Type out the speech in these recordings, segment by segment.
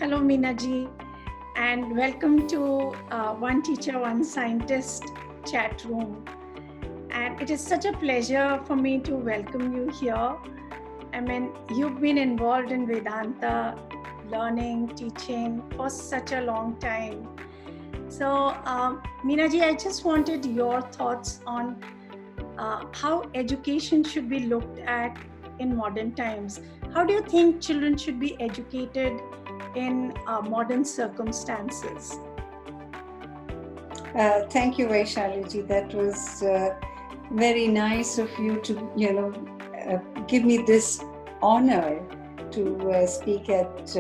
Hello, Minaji, and welcome to One Teacher, One Scientist chat room. And it is such a pleasure for me to welcome you here. I mean, you've been involved in Vedanta, learning, teaching for such a long time. So, Minaji, I just wanted your thoughts on how education should be looked at in modern times. How do you think children should be educated in modern circumstances? Thank you, Vaishali. That was very nice of you to, give me this honor to speak at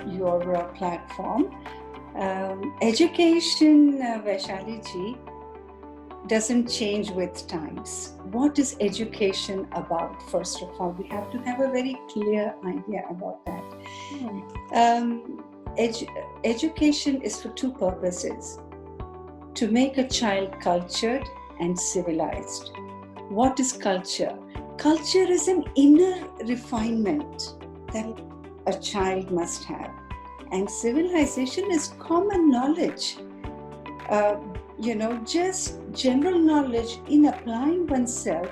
your platform. Education, Vaishali, doesn't change with times. What is education about? First of all, we have to have a very clear idea about that. Education is for two purposes: to make a child cultured and civilized. What is culture? Culture is an inner refinement that a child must have, and civilization is common knowledge. Just general knowledge in applying oneself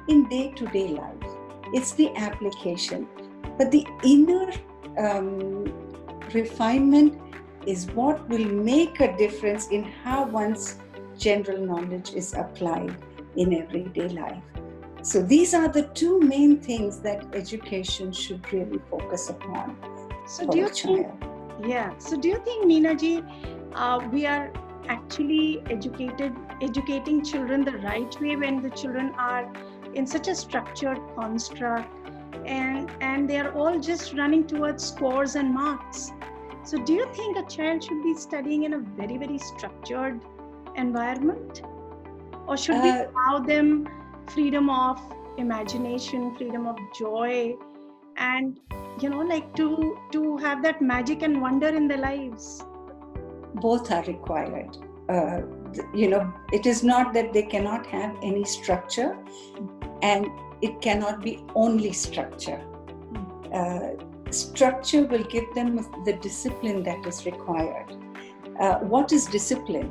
in day-to-day life. It's the application. But the inner refinement is what will make a difference in how one's general knowledge is applied in everyday life. So these are the two main things that education should really focus upon. So do you think, Meenaji, we are actually educating children the right way when the children are in such a structured construct and they are all just running towards scores and marks? So do you think a child should be studying in a very, very structured environment? Or should we allow them freedom of imagination, freedom of joy, and to have that magic and wonder in their lives? Both are required. It is not that they cannot have any structure, and it cannot be only structure. Structure will give them the discipline that is required. What is discipline?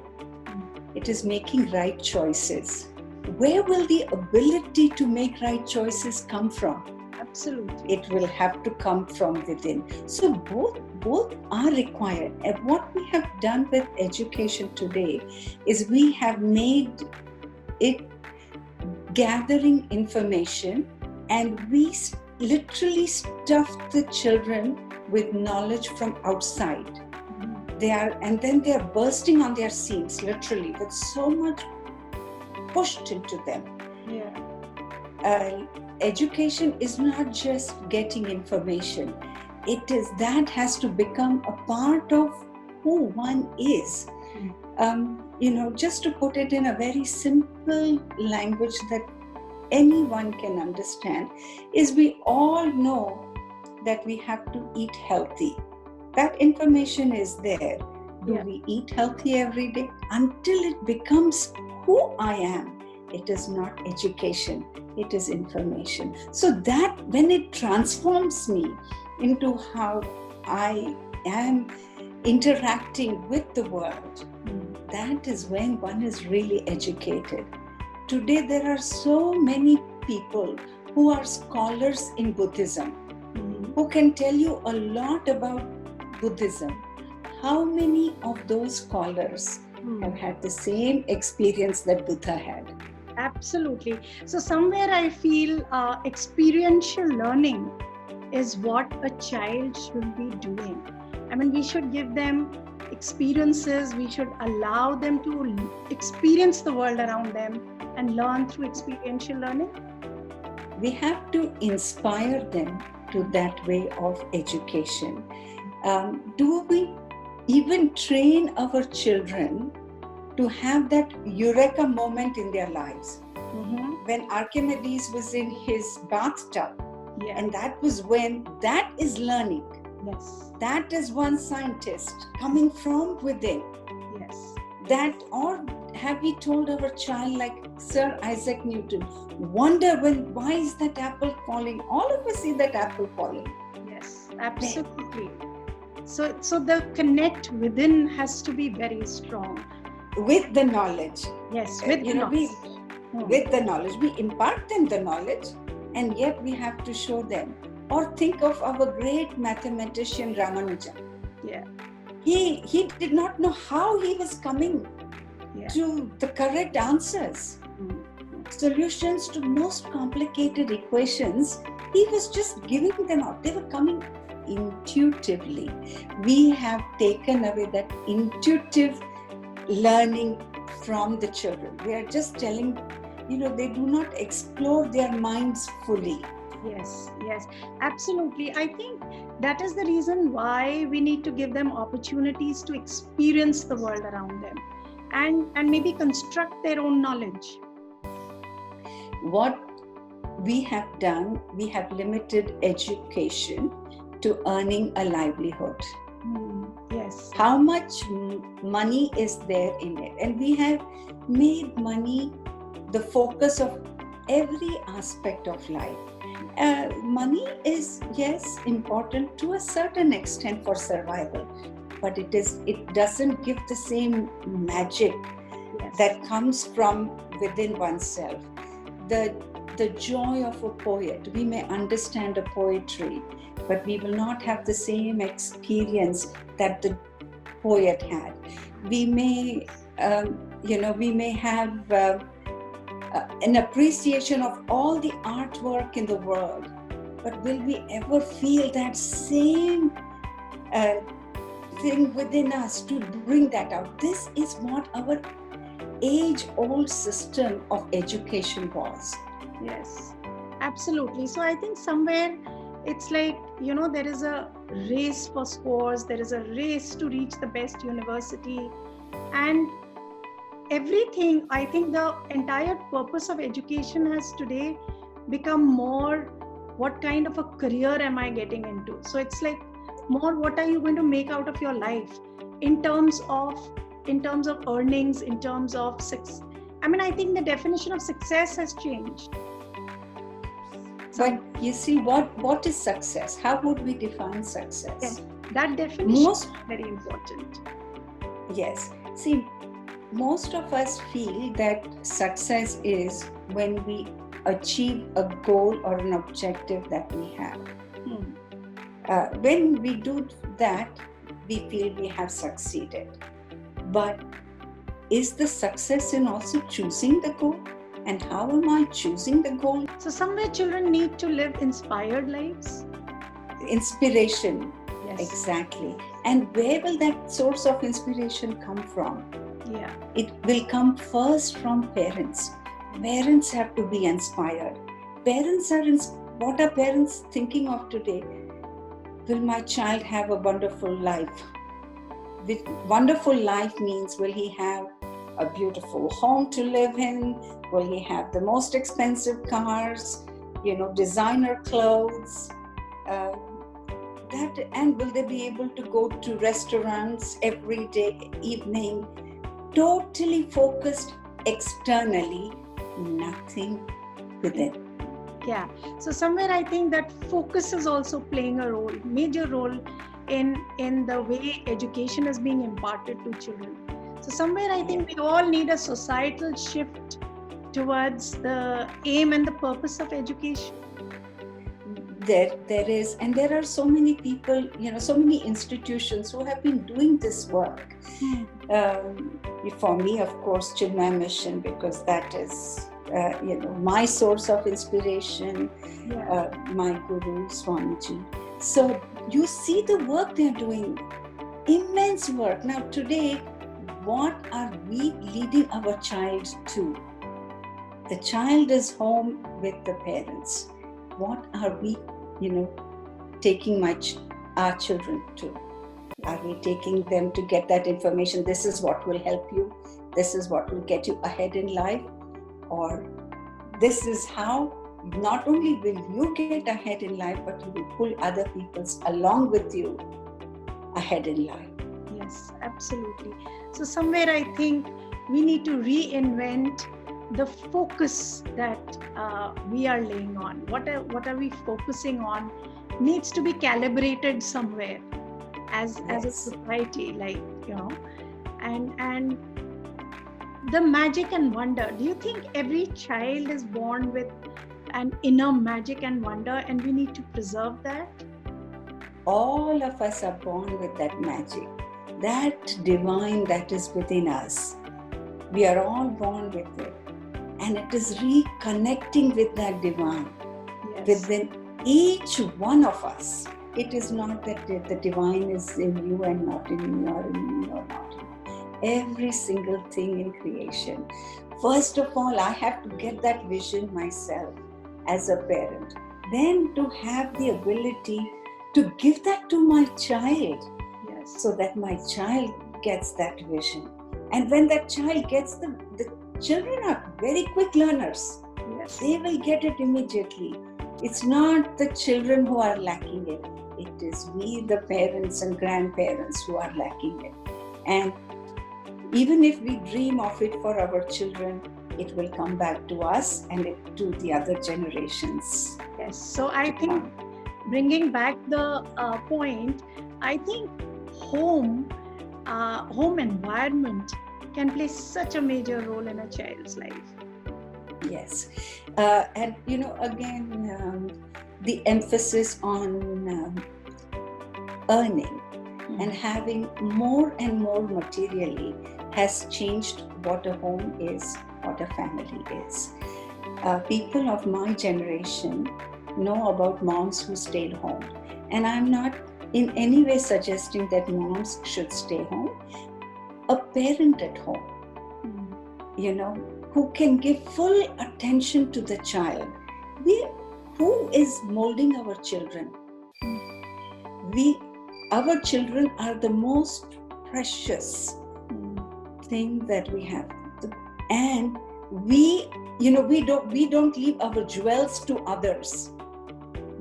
It is making right choices. Where will the ability to make right choices come from? Absolutely. It will have to come from within. So both are required. And what we have done with education today is we have made it gathering information, and we literally stuff the children with knowledge from outside. They are bursting on their seams, literally, with so much pushed into them. Education is not just getting information. It is that has to become a part of who one is. Just to put it in a very simple language that anyone can understand, is we all know that we have to eat healthy. That information is there. Do we eat healthy every day? Until it becomes who I am, it is not education, it is information. So that when it transforms me into how I am interacting with the world, that is when one is really educated. Today there are so many people who are scholars in Buddhism, who can tell you a lot about Buddhism. How many of those scholars have had the same experience that Buddha had? Absolutely. So somewhere I feel experiential learning is what a child should be doing. I mean, we should give them experiences. We should allow them to experience the world around them and learn through experiential learning. We have to inspire them to that way of education. Do we even train our children to have that eureka moment in their lives? When Archimedes was in his bathtub, and that was when that is learning. Yes. That is one scientist coming from within. Yes. That, or have we told our child, like Sir Isaac Newton, wonder why is that apple falling? All of us see that apple falling. Yes, absolutely. So the connect within has to be very strong. With the knowledge. Yes, with the knowledge. With the knowledge. We impart them the knowledge, and yet we have to show them. Or think of our great mathematician Ramanujan. Yeah. He did not know how he was coming to the correct answers. Solutions to most complicated equations, he was just giving them out. They were coming intuitively. We have taken away that intuitive learning from the children. We are just telling, they do not explore their minds fully. Yes, absolutely. I think that is the reason why we need to give them opportunities to experience the world around them and maybe construct their own knowledge. What we have done, we have limited education to earning a livelihood. Yes. How much money is there in it? And we have made money the focus of every aspect of life. Money is, yes, important to a certain extent for survival, but it doesn't give the same magic that comes from within oneself. The joy of a poet, we may understand a poetry, but we will not have the same experience that the poet had. We may, we may have an appreciation of all the artwork in the world, but will we ever feel that same thing within us to bring that out? This is what our age-old system of education was. Yes, absolutely. So I think somewhere it's like, there is a race for scores, there is a race to reach the best university, and everything. I think the entire purpose of education has today become more, what kind of a career am I getting into? So it's like more, what are you going to make out of your life in terms of earnings, in terms of success. I think the definition of success has changed. But you see, what is success? How would we define success? Yes, that definition is very important. Yes. See, most of us feel that success is when we achieve a goal or an objective that we have. When we do that, we feel we have succeeded. But is the success in also choosing the goal? And how am I choosing the goal? So somewhere children need to live inspired lives. Inspiration. Yes. Exactly. And where will that source of inspiration come from? Yeah. It will come first from parents. Parents have to be inspired. What are parents thinking of today? Will my child have a wonderful life? Wonderful life means, will he have a beautiful home to live in? Will he have the most expensive cars, designer clothes? And will they be able to go to restaurants every day, evening? Totally focused externally, nothing within. Yeah. So somewhere I think that focus is also playing a major role in the way education is being imparted to children. So somewhere I think we all need a societal shift towards the aim and the purpose of education. There is, and there are so many people, so many institutions who have been doing this work. For me, of course, Chinmaya Mission, because that is, my source of inspiration, my Guru, Swamiji. So you see the work they're doing, immense work. Now today, what are we leading our child to? The child is home with the parents. What are we, taking our children to? Are we taking them to get that information? This is what will help you. This is what will get you ahead in life. Or this is how not only will you get ahead in life, but you will pull other people along with you ahead in life. Yes, absolutely. So somewhere I think we need to reinvent the focus that we are laying on. What are we focusing on needs to be calibrated somewhere. as a Yes. society, like, and the magic and wonder. Do you think every child is born with an inner magic and wonder, and we need to preserve that? All of us are born with that magic, that divine that is within us. We are all born with it. And it is reconnecting with that divine Yes. within each one of us. It is not that the divine is in you and not in me, or in me or not in me. Every single thing in creation. First of all, I have to get that vision myself as a parent. Then to have the ability to give that to my child, Yes. so that my child gets that vision. And when that child gets the children are very quick learners. Yes. They will get it immediately. It's not the children who are lacking it. It is we, the parents and grandparents, who are lacking it. And even if we dream of it for our children, it will come back to us and to the other generations. Yes. So I think, bringing back the point, I think home environment can play such a major role in a child's life. Yes. And again, the emphasis on earning and having more and more materially has changed what a home is, what a family is. People of my generation know about moms who stayed home. And I'm not in any way suggesting that moms should stay home. A parent at home, who can give full attention to the child. Who is molding our children? Our children are the most precious thing that we have. And we don't leave our jewels to others.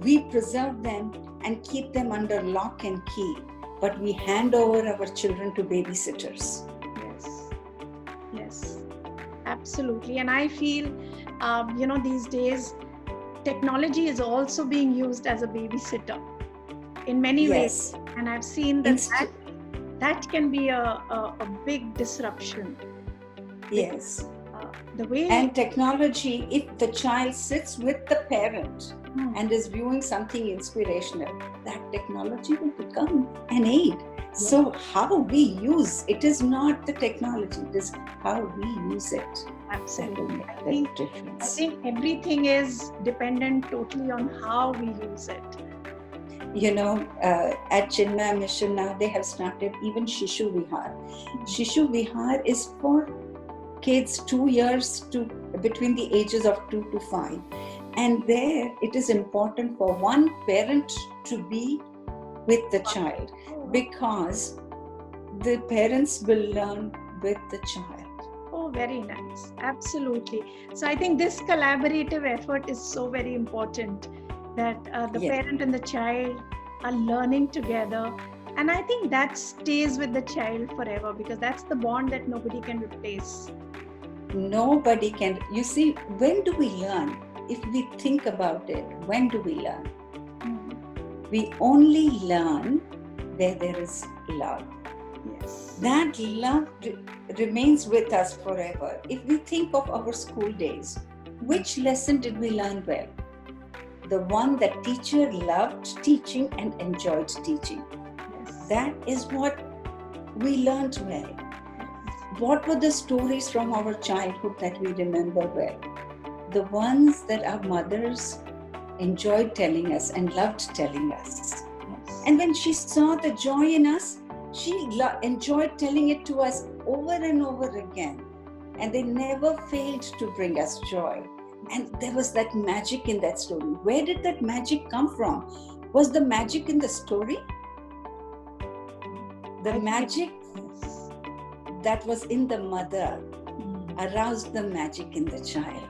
We preserve them and keep them under lock and key, but we hand over our children to babysitters. Yes, absolutely. And I feel, these days, technology is also being used as a babysitter in many ways. And I've seen that can be a big disruption. Yes. The way and technology, if the child sits with the parent and is viewing something inspirational, that technology will become an aid. Yes. So how we use it is not the technology, it is how we use it. Absolutely. That will make the difference. I think everything is dependent totally on how we use it. At Chinmaya Mission now they have started even Shishu Vihar. Shishu Vihar is for kids 2 years to between the ages of 2 to 5. And there it is important for one parent to be with the child, because the parents will learn with the child. Oh, very nice. Absolutely. So I think this collaborative effort is so very important, that the parent and the child are learning together. And I think that stays with the child forever, because that's the bond that nobody can replace. Nobody can. You see, when do we learn? If we think about it, when do we learn? We only learn where there is love. Yes. That love remains with us forever. If we think of our school days, which lesson did we learn well? The one that teacher loved teaching and enjoyed teaching. Yes. That is what we learned well. What were the stories from our childhood that we remember well? The ones that our mothers enjoyed telling us and loved telling us. Yes. And when she saw the joy in us, she enjoyed telling it to us over and over again. And they never failed to bring us joy. And there was that magic in that story. Where did that magic come from? Was the magic in the story? The magic that was in the mother aroused the magic in the child.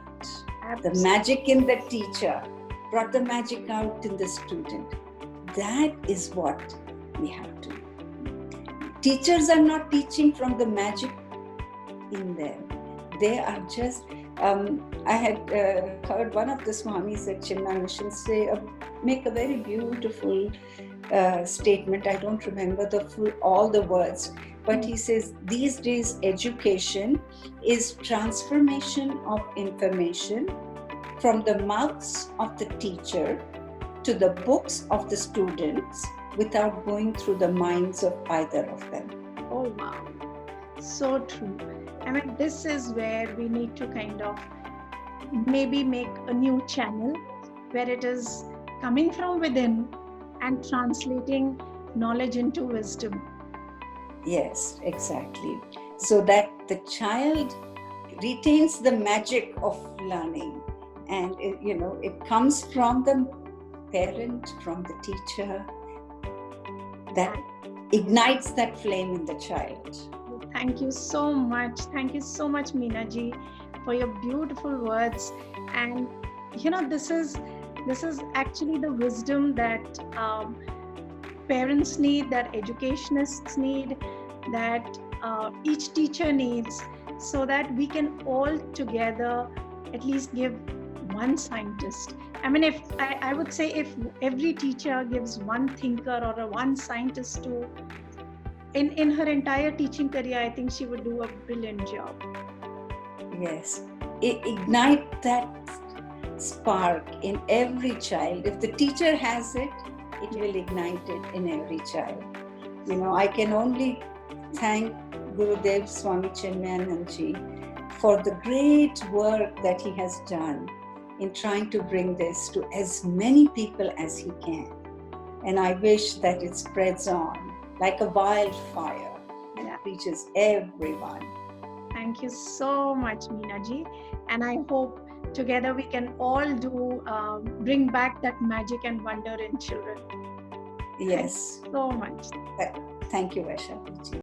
Absolutely. The magic in the teacher brought the magic out in the student. That is what we have to. Teachers are not teaching from the magic in them. They are just, I had heard one of the Swamis at Chinmaya Mission say, make a very beautiful statement. I don't remember all the words, but he says these days education is transformation of information from the mouths of the teacher to the books of the students without going through the minds of either of them. Oh, wow. So true. I mean, this is where we need to kind of maybe make a new channel where it is coming from within and translating knowledge into wisdom. Yes, exactly. So that the child retains the magic of learning, and it comes from the parent, from the teacher, that ignites that flame in the child. Thank you so much. Thank you so much, Meena ji, for your beautiful words. And this is actually the wisdom that parents need, that educationists need, that each teacher needs, so that we can all together at least give one scientist. I mean, if I would say if every teacher gives one thinker or a one scientist to in her entire teaching career, I think she would do a brilliant job. Yes, ignite that spark in every child. If the teacher has it, it will ignite it in every child. I can only thank Gurudev Swami Chinmayanand ji for the great work that he has done in trying to bring this to as many people as he can. And I wish that it spreads on like a wildfire and reaches everyone. Thank you so much, Meena ji. And I hope together we can all bring back that magic and wonder in children. Yes. Thank you so much. Thank you, Vaishali ji.